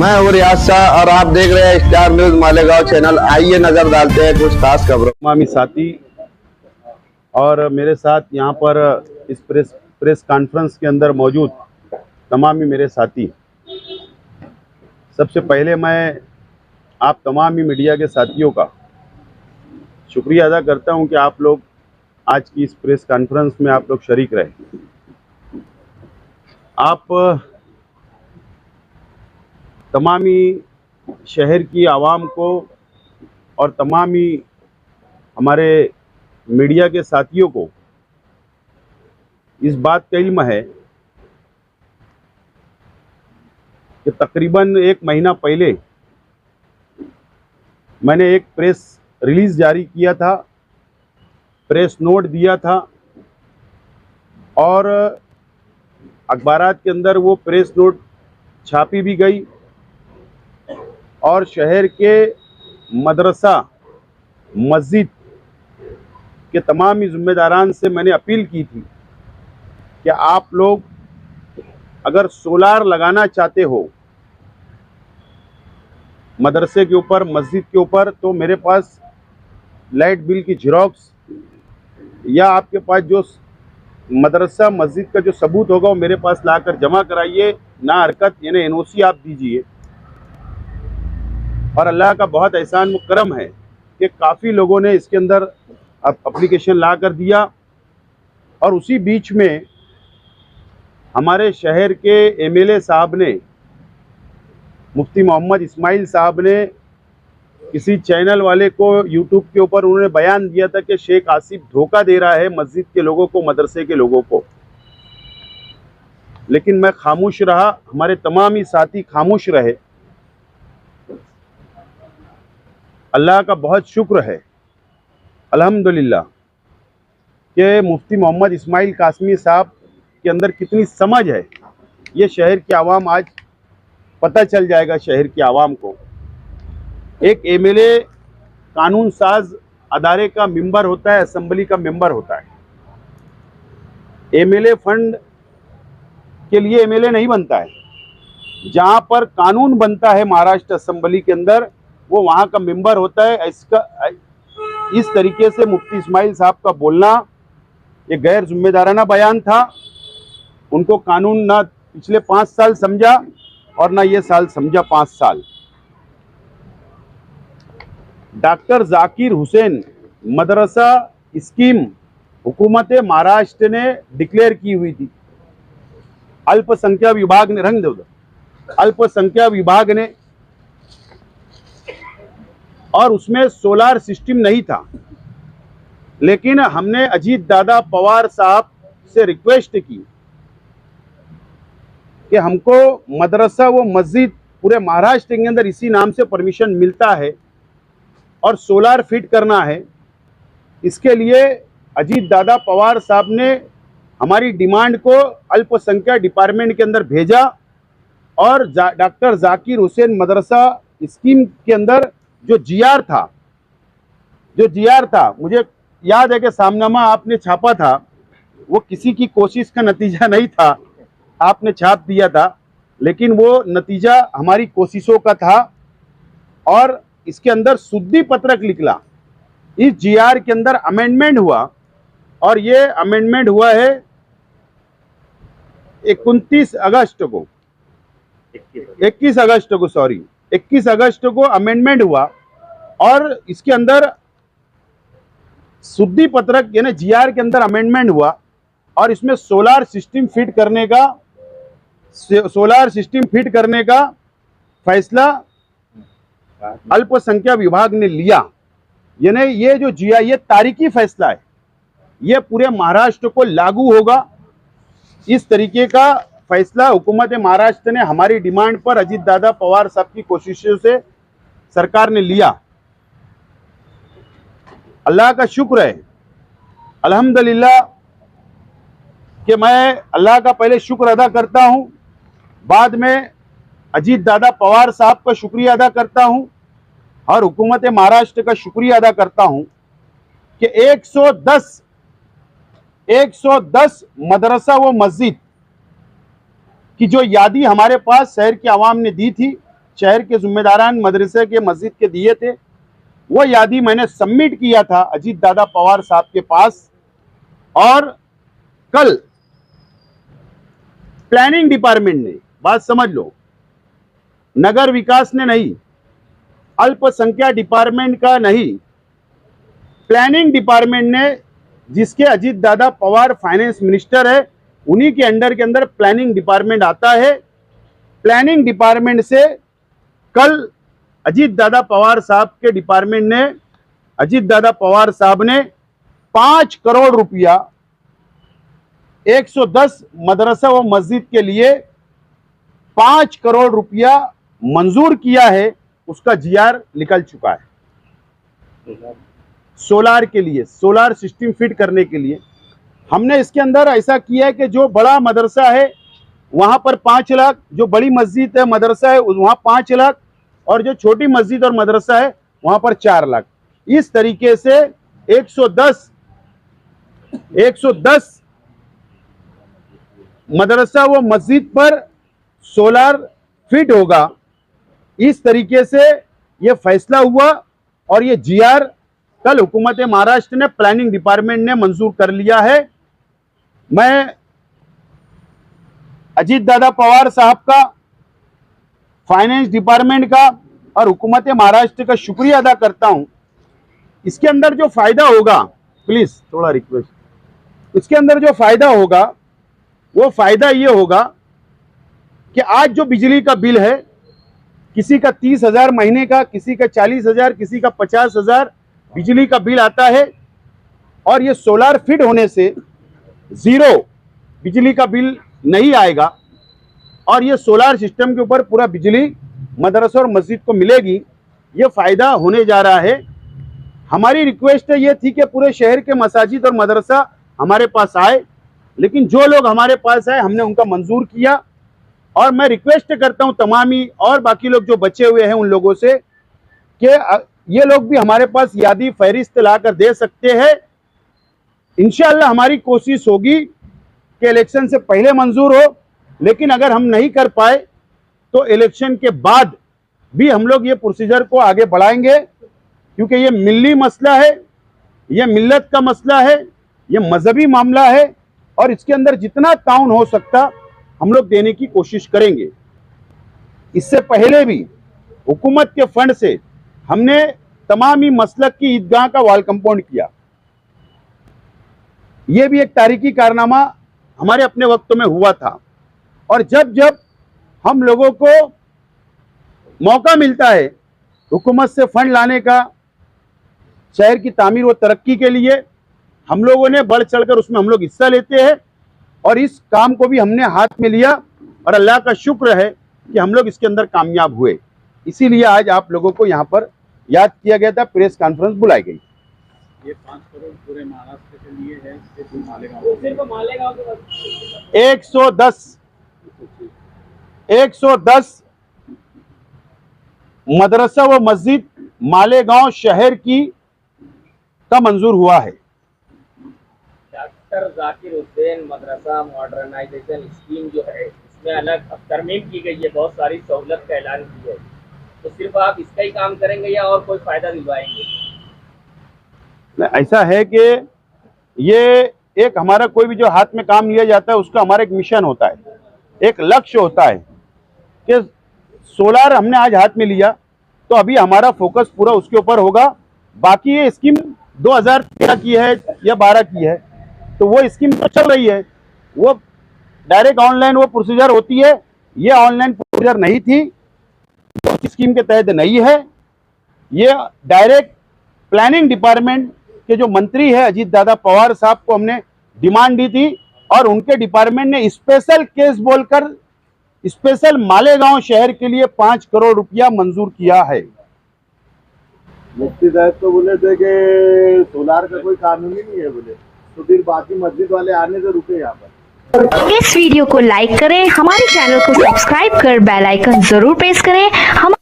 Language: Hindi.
मैं हूँ रियाज शाह और आप देख रहे हैं स्टार न्यूज मालेगांव चैनल। आइए नजर डालते हैं कुछ खास खबरों। तमामी साथी और मेरे साथ यहाँ पर इस प्रेस कॉन्फ्रेंस के अंदर मौजूद तमामी मेरे साथी, सबसे पहले मैं आप तमामी मीडिया के साथियों का शुक्रिया अदा करता हूँ कि आप लोग आज की इस प्रेस कॉन्फ्रेंस में आप लोग शरीक रहे। आप तमामी शहर की आवाम को और तमामी हमारे मीडिया के साथियों को इस बात का इल्म है कि तकरीबन 1 महीना पहले मैंने एक प्रेस रिलीज़ जारी किया था, प्रेस नोट दिया था और अखबारात के अंदर वो प्रेस नोट छापी भी गई और शहर के मदरसा मस्जिद के तमाम ज़िम्मेदारान से मैंने अपील की थी कि आप लोग अगर सोलार लगाना चाहते हो मदरसे के ऊपर, मस्जिद के ऊपर, तो मेरे पास लाइट बिल की ज़ेरॉक्स या आपके पास जो मदरसा मस्जिद का जो सबूत होगा वो मेरे पास लाकर जमा कराइए। ना हरकत यानी एनओसी आप दीजिए। और अल्लाह का बहुत एहसान व करम है कि काफ़ी लोगों ने इसके अंदर एप्लीकेशन ला कर दिया। और उसी बीच में हमारे शहर के एमएलए साहब ने, मुफ्ती मोहम्मद इस्माइल साहब ने, किसी चैनल वाले को यूट्यूब के ऊपर उन्होंने बयान दिया था कि शेख आसिफ धोखा दे रहा है मस्जिद के लोगों को, मदरसे के लोगों को। लेकिन मैं खामोश रहा, हमारे तमाम ही साथी खामोश रहे। अल्लाह का बहुत शुक्र है अल्हम्दुलिल्लाह कि मुफ्ती मोहम्मद इस्माइल कासमी साहब के अंदर कितनी समझ है, ये शहर की आवाम आज पता चल जाएगा। शहर की आवाम को एक एमएलए कानून साज अदारे का मेंबर होता है, असेंबली का मेंबर होता है। एमएलए फंड के लिए एमएलए नहीं बनता है। जहां पर कानून बनता है महाराष्ट्र असेंबली के अंदर, वो वहां का मेंबर होता है। इस तरीके से मुफ्ती इस्माइल साहब का बोलना ये गैर जिम्मेदाराना बयान था। उनको कानून ना पिछले 5 साल समझा और ना ये साल समझा 5 साल। डॉक्टर जाकिर हुसैन मदरसा स्कीम हुकूमत महाराष्ट्र ने डिक्लेयर की हुई थी। अल्पसंख्यक विभाग ने, रंग दे उधर, अल्पसंख्यक विभाग ने, और उसमें सोलार सिस्टम नहीं था। लेकिन हमने अजीत दादा पवार साहब से रिक्वेस्ट की कि हमको मदरसा व मस्जिद पूरे महाराष्ट्र के अंदर इसी नाम से परमिशन मिलता है और सोलार फिट करना है। इसके लिए अजीत दादा पवार साहब ने हमारी डिमांड को अल्पसंख्यक डिपार्टमेंट के अंदर भेजा और डॉक्टर जाकिर हुसैन मदरसा स्कीम के अंदर जो जीआर था, मुझे याद है कि सामनामा आपने छापा था, वो किसी की कोशिश का नतीजा नहीं था, आपने छाप दिया था, लेकिन वो नतीजा हमारी कोशिशों का था। और इसके अंदर शुद्धि पत्रक निकला, इस जीआर के अंदर अमेंडमेंट हुआ और ये अमेंडमेंट हुआ है 21 अगस्त को अमेंडमेंट हुआ। और इसके अंदर शुद्धि पत्रक यानी जीआर के अंदर अमेंडमेंट हुआ और इसमें सोलार सिस्टम फिट करने का फैसला अल्पसंख्यक विभाग ने लिया। यानी ये जो जीआर, ये तारीखी फैसला है, ये पूरे महाराष्ट्र को लागू होगा। इस तरीके का फैसला हुकूमत महाराष्ट्र ने हमारी डिमांड पर अजीत दादा पवार साहब की कोशिशों से सरकार ने लिया। अल्लाह का शुक्र है अल्हम्दुलिल्लाह कि मैं अल्लाह का पहले शुक्र अदा करता हूं, बाद में अजीत दादा पवार साहब का शुक्रिया अदा करता हूं और हुकूमत महाराष्ट्र का शुक्रिया अदा करता हूं कि 110 मदरसा व मस्जिद की जो यादी हमारे पास शहर की आवाम ने दी थी, शहर के जिम्मेदारान मदरसे के मस्जिद के दिए थे, वो यादी मैंने सबमिट किया था अजीत दादा पवार साहब के पास। और कल प्लानिंग डिपार्टमेंट ने, बात समझ लो, नगर विकास ने नहीं, अल्पसंख्यक डिपार्टमेंट का नहीं, प्लानिंग डिपार्टमेंट ने, जिसके अजीत दादा पवार फाइनेंस मिनिस्टर है, उन्हीं के अंडर के अंदर प्लानिंग डिपार्टमेंट आता है। प्लानिंग डिपार्टमेंट से कल अजीत दादा पवार साहब के डिपार्टमेंट ने, अजीत दादा पवार साहब ने 5 करोड़ रुपया 110 मदरसा व मस्जिद के लिए 5 करोड़ रुपया मंजूर किया है। उसका जीआर निकल चुका है। सोलार के लिए, सोलार सिस्टम फिट करने के लिए हमने इसके अंदर ऐसा किया है कि जो बड़ा मदरसा है वहां पर 5 लाख, जो बड़ी मस्जिद है मदरसा है वहां 5 लाख, और जो छोटी मस्जिद और मदरसा है वहां पर 4 लाख। इस तरीके से 110 मदरसा व मस्जिद पर सोलार फिट होगा। इस तरीके से ये फैसला हुआ और ये जीआर कल हुकूमत महाराष्ट्र ने, प्लानिंग डिपार्टमेंट ने मंजूर कर लिया है। मैं अजीत दादा पवार साहब का, फाइनेंस डिपार्टमेंट का और हुकूमत महाराष्ट्र का शुक्रिया अदा करता हूं। इसके अंदर जो फायदा होगा, प्लीज थोड़ा रिक्वेस्ट, इसके अंदर जो फायदा होगा वो फायदा ये होगा कि आज जो बिजली का बिल है, किसी का 30,000 महीने का, किसी का 40,000, किसी का 50,000 बिजली का बिल आता है, और ये सोलार फिट होने से जीरो बिजली का बिल नहीं आएगा और ये सोलार सिस्टम के ऊपर पूरा बिजली मदरसा और मस्जिद को मिलेगी। ये फायदा होने जा रहा है। हमारी रिक्वेस्ट ये थी कि पूरे शहर के मसाजिद और मदरसा हमारे पास आए, लेकिन जो लोग हमारे पास आए हमने उनका मंजूर किया। और मैं रिक्वेस्ट करता हूं तमामी और बाकी लोग जो बचे हुए हैं उन लोगों से कि ये लोग भी हमारे पास यादी फहरिस्त लाकर दे सकते हैं। इंशाअल्लाह हमारी कोशिश होगी कि इलेक्शन से पहले मंजूर हो, लेकिन अगर हम नहीं कर पाए तो इलेक्शन के बाद भी हम लोग ये प्रोसीजर को आगे बढ़ाएंगे, क्योंकि ये मिल्ली मसला है, ये मिल्लत का मसला है, ये मजहबी मामला है और इसके अंदर जितना ताउन हो सकता हम लोग देने की कोशिश करेंगे। इससे पहले भी हुकूमत के फंड से हमने तमामी मसलक की ईदगाह का वॉल कंपाउंड किया। यह भी एक तारीखी कारनामा हमारे अपने वक्त में हुआ था। और जब जब हम लोगों को मौका मिलता है हुकूमत से फंड लाने का शहर की तामीर व तरक्की के लिए, हम लोगों ने बढ़ चढ़कर उसमें हम लोग हिस्सा लेते हैं और इस काम को भी हमने हाथ में लिया और अल्लाह का शुक्र है कि हम लोग इसके अंदर कामयाब हुए। इसीलिए आज आप लोगों को यहाँ पर याद किया गया था, प्रेस कॉन्फ्रेंस बुलाई गई। ये 5 करोड़ पूरे महाराष्ट्र के लिए है, सिर्फ मालेगांव 110 मदरसा व मस्जिद मालेगांव शहर की का मंजूर हुआ है। डॉक्टर जाकिर हुसैन मदरसा मॉडर्नाइजेशन स्कीम जो है, इसमें अलग अब तरमीम की गई है, बहुत सारी सहूलत का ऐलान किया है, तो सिर्फ आप इसका ही काम करेंगे या और कोई फायदा दिलवाएंगे? ऐसा है कि ये एक हमारा कोई भी जो हाथ में काम लिया जाता है उसका हमारा एक मिशन होता है, एक लक्ष्य होता है कि सोलार हमने आज हाथ में लिया तो अभी हमारा फोकस पूरा उसके ऊपर होगा। बाकी ये स्कीम 2013 की है या 12 की है, तो वो स्कीम तो चल रही है, वो डायरेक्ट ऑनलाइन वो प्रोसीजर होती है। ये ऑनलाइन प्रोसीजर नहीं थी, तो स्कीम के तहत नहीं है। ये डायरेक्ट प्लानिंग डिपार्टमेंट के जो मंत्री है अजीत दादा पवार साहब को हमने डिमांड दी थी और उनके डिपार्टमेंट ने स्पेशल केस बोलकर स्पेशल मालेगांव शहर के लिए 5 करोड़ रुपया मंजूर किया है। मुफ्ती साहब तो बोले थे कि सोलार का कोई कानून ही नहीं है बोले, तो फिर बाकी मस्जिद वाले आने से रुके यहाँ पर। इस वीडियो को लाइक करें, हमारे चैनल को सब्सक्राइब कर बेल आइकन जरूर प्रेस करें। हम